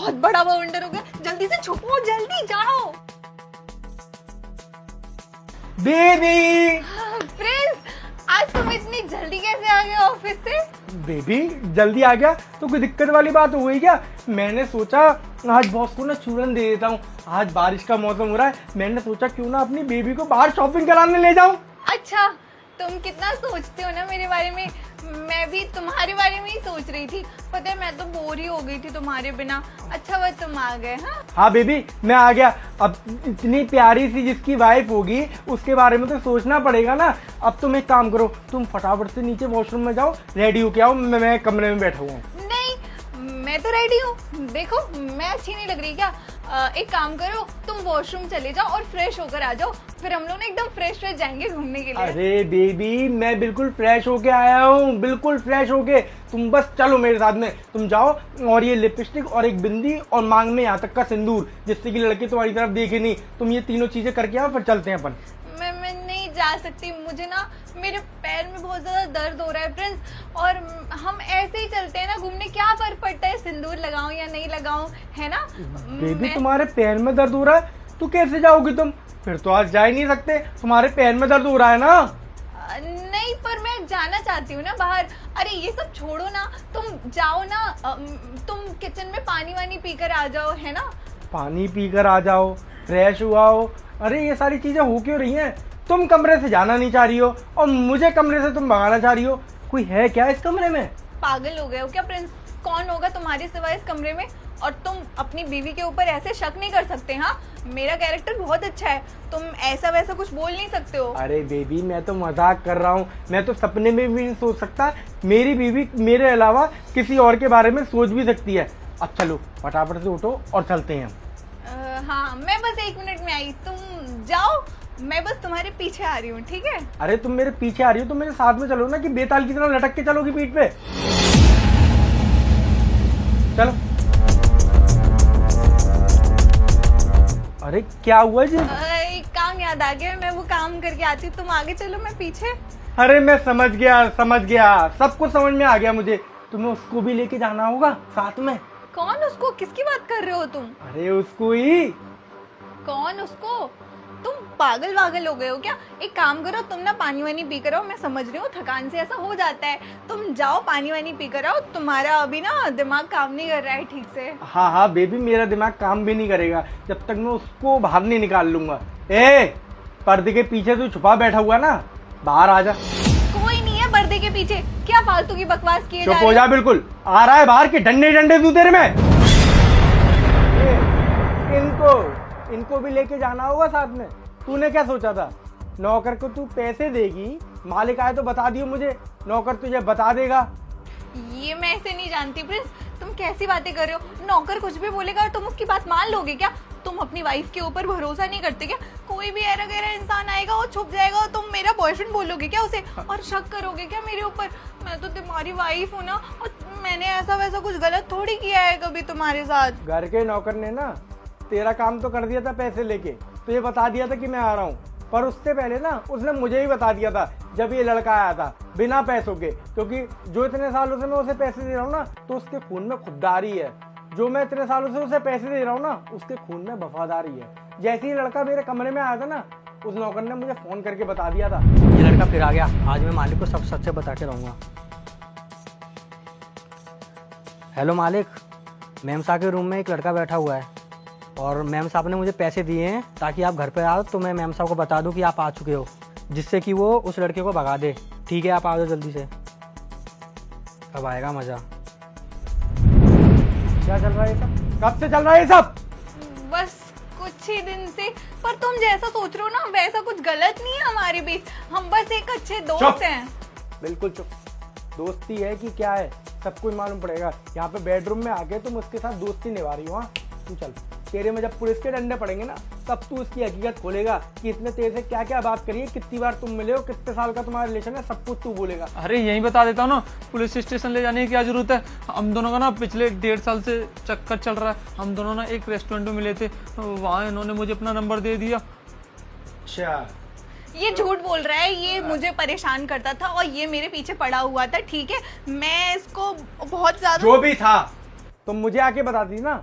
बहुत बड़ा वंडर हो गया। जल्दी से छुपो, जल्दी जाओ। बेबी प्रिंस, आज तुम इतनी जल्दी कैसे आ गए ऑफिस से? बेबी जल्दी आ गया तो कोई दिक्कत वाली बात हो गई क्या? मैंने सोचा आज बॉस को ना चूरन दे देता हूँ। आज बारिश का मौसम हो रहा है, मैंने सोचा क्यों ना अपनी बेबी को बाहर शॉपिंग कराने ले जाऊं। अच्छा, तुम कितना सोचते हो ना मेरे बारे में। मैं भी तुम्हारे बारे में ही सोच रही थी। पता है, मैं तो बोर ही हो गई थी तुम्हारे बिना। अच्छा हुआ तुम आ गए। हाँ बेबी मैं आ गया। अब इतनी प्यारी सी जिसकी वाइफ होगी उसके बारे में तो सोचना पड़ेगा ना। अब तुम एक काम करो, तुम फटाफट से नीचे वॉशरूम में जाओ, रेडी होके आओ। मैं कमरे में बैठा हुआ हूँ। नहीं, मैं तो रेडी हूँ। देखो, मैं अच्छी नहीं लग रही क्या? एक काम करो, तुम वॉशरूम चले जाओ और फ्रेश होकर आ जाओ। फिर हम लोग ना एकदम फ्रेश जाएंगे घूमने के लिए। अरे बेबी मैं बिल्कुल फ्रेश होके आया हूँ, बिल्कुल फ्रेश होके। तुम बस चलो मेरे साथ में, तुम जाओ। और ये लिपस्टिक और एक बिंदी और मांग में यहाँ तक का सिंदूर, जिससे कि लड़के तुम्हारी तरफ देखे नहीं। तुम ये तीनों चीजें करके आओ, फिर चलते हैं अपन। मैं नहीं जा सकती। मुझे ना मेरे पैर में बहुत ज्यादा दर्द हो रहा है प्रिंस। और हम ऐसे ही चलते हैं ना घूमने, क्या फर्क पड़ता है सिंदूर लगाऊं या नहीं लगाऊं, है ना? बेबी तुम्हारे पैर में दर्द हो रहा है तो कैसे जाओगी तुम? फिर तो आज जा ही नहीं सकते, तुम्हारे पैर में दर्द हो रहा है ना। नहीं, पर मैं जाना चाहती हूँ ना बाहर। अरे ये सब छोड़ो ना, तुम जाओ ना। तुम किचन में पानी वानी पीकर आ जाओ, है ना? पानी पीकर आ जाओ, फ्रेश हुआ हो। अरे ये सारी चीजें हो क्यों रही हैं? तुम कमरे से जाना नहीं चाह रही हो और मुझे कमरे से तुम भगाना चाह रही हो। कोई है क्या इस कमरे में? पागल हो गए हो क्या प्रिंस? कौन होगा तुम्हारे सिवा इस कमरे में? और तुम अपनी बीवी के ऊपर ऐसे शक नहीं कर सकते। हाँ, मेरा कैरेक्टर बहुत अच्छा है, तुम ऐसा वैसा कुछ बोल नहीं सकते हो। अरे बेबी मैं तो मजाक कर रहा हूँ। मैं तो सपने में भी नहीं सोच सकता मेरी बीवी मेरे अलावा किसी और के बारे में सोच भी सकती है। अब चलो फटाफट से उठो और चलते हैं। हाँ, मैं बस 1 मिनट में आई, तुम जाओ। मैं बस तुम्हारे पीछे आ रही हूँ, ठीक है? अरे तुम मेरे पीछे आ रही हो तो मेरे साथ में चलो ना, कि बेताल की तरह लटक के चलोगी पीठ पे। चलो। अरे क्या हुआ जी? एक काम याद आ गया, मैं वो काम करके आती हूँ, तुम आगे चलो, मैं पीछे। अरे मैं समझ गया, सब कुछ समझ में आ गया मुझे। तुम्हें उसको भी लेके जाना होगा साथ में। कौन उसको? किसकी बात कर रहे हो तुम? अरे उसको ही। कौन उसको? तुम पागल वागल हो गए हो क्या? एक काम करो, तुम ना पानी वानी पी कर आओ। मैं समझ रही हूँ थकान से ऐसा हो जाता है। तुम जाओ पानी वानी पी कर आओ। तुम्हारा अभी ना दिमाग काम नहीं कर रहा है ठीक से। हाँ बेबी मेरा दिमाग काम भी नहीं करेगा जब तक मैं उसको बाहर नहीं निकाल लूंगा। ए पर्दे के पीछे तू छुपा बैठा हुआ ना, बाहर आ जा। कोई नहीं है पर्दे के पीछे, क्या फालतू की बकवास किए जा चुप रहे हो जा बिल्कुल। आ रहा है बाहर के डंडे तू तेरे में। इनको भी लेके जाना होगा साथ में। तूने क्या सोचा था नौकर को तू पैसे देगी, मालिक आए तो बता दियो मुझे, नौकर तुझे बता देगा। ये मैं ऐसे नहीं जानती प्रिंस, तुम कैसी बातें कर रहे हो? नौकर कुछ भी बोलेगा और तुम उसकी बात मान लोगे क्या? तुम अपनी वाइफ के ऊपर भरोसा नहीं करते क्या? कोई भी ऐरा गैरा इंसान आएगा, वो छुप जाएगा और तुम मेरा बॉयफ्रेंड बोलोगे क्या उसे? और शक करोगे क्या मेरे ऊपर? मैं तो तुम्हारी वाइफ हूँ ना, और मैंने ऐसा वैसा कुछ गलत थोड़ी किया है कभी तुम्हारे साथ। घर के नौकर ने ना तेरा काम तो कर दिया था पैसे लेके, तो ये बता दिया था कि मैं आ रहा हूँ। पर उससे पहले ना उसने मुझे ही बता दिया था जब ये लड़का आया था बिना पैसों के, क्योंकि जो इतने सालों से मैं उसे पैसे दे रहा हूँ ना तो उसके खून में खुददारी है। जो मैं इतने सालों से उसे पैसे दे रहा हूँ ना उसके खून में वफादारी है। जैसे ही लड़का मेरे कमरे में आया था ना, उस नौकर ने मुझे फोन करके बता दिया था। ये लड़का फिर आ गया। आज मैं मालिक को सब सच से बता के रहूँगा। हेलो मालिक, मैम साहब के रूम में एक लड़का बैठा हुआ है और मैम साहब ने मुझे पैसे दिए हैं ताकि आप घर पे आओ तो मैं मैम साहब को बता दूं कि आप आ चुके हो, जिससे कि वो उस लड़के को भगा दे। ठीक है, आप आ जाओ जल्दी से, अब आएगा मज़ा। क्या चल रहा है सब? कब से चल रहा है सब? बस कुछ ही दिन से। पर तुम जैसा सोच रहे हो ना वैसा कुछ गलत नहीं है हमारे बीच। हम बस एक अच्छे दोस्त हैं। बिल्कुल चुप। दोस्ती है कि क्या है सब कुछ मालूम पड़ेगा। यहाँ पे बेडरूम में आके तुम उसके साथ दोस्ती निभा रही हो। हाँ तू चल, तेरे में जब पुलिस के डंडे पड़ेंगे ना तब तू उसकी हकीकत खोलेगा कि इसने तेरे से क्या क्या बात करी है, कितनी बार तुम मिले हो, कितने साल का तुम्हारा रिलेशन है, सब कुछ तू बोलेगा। अरे यहीं बता देता हूँ ना, पुलिस स्टेशन ले जाने की क्या जरूरत है? हम दोनों का ना पिछले 1.5 साल से चक्कर चल रहा है। हम दोनों ना एक रेस्टोरेंट में मिले थे, वहाँ इन्होंने मुझे अपना नंबर दे दिया। अच्छा, ये झूठ बोल रहा है, ये मुझे परेशान करता था और ये मेरे पीछे पड़ा हुआ था। ठीक है, मैं इसको बहुत ज्यादा जो भी था तुम मुझे आके बताती ना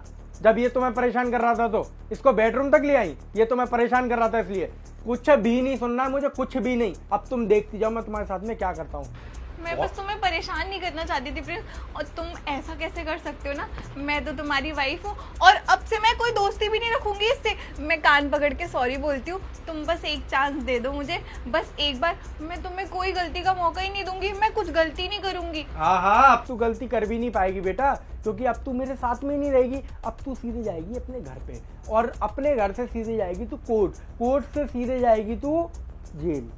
जब ये तुम्हें परेशान कर रहा था तो इसको बेडरूम तक ले आई, ये तुम्हें परेशान कर रहा था इसलिए। कुछ भी नहीं सुनना मुझे, कुछ भी नहीं। अब तुम देखती जाओ मैं तुम्हारे साथ में क्या करता हूँ। मैं बस तुम्हें परेशान नहीं करना चाहती थी प्रिंस, और तुम ऐसा कैसे कर सकते हो ना। मैं तो तुम्हारी वाइफ हूँ और अब से मैं कोई दोस्ती भी नहीं रखूंगी इससे। मैं कान पकड़ के सॉरी बोलती हूँ, तुम बस एक चांस दे दो मुझे, बस एक बार। मैं तुम्हें कोई गलती का मौका ही नहीं दूंगी, मैं कुछ गलती नहीं करूंगी। हाँ, अब तू गलती कर भी नहीं पाएगी बेटा, क्योंकि अब तू मेरे साथ में ही नहीं रहेगी। अब तू सीधे जाएगी अपने घर पे, और अपने घर से सीधे जाएगी तू कोर्ट, कोर्ट से सीधे जाएगी तू जेल।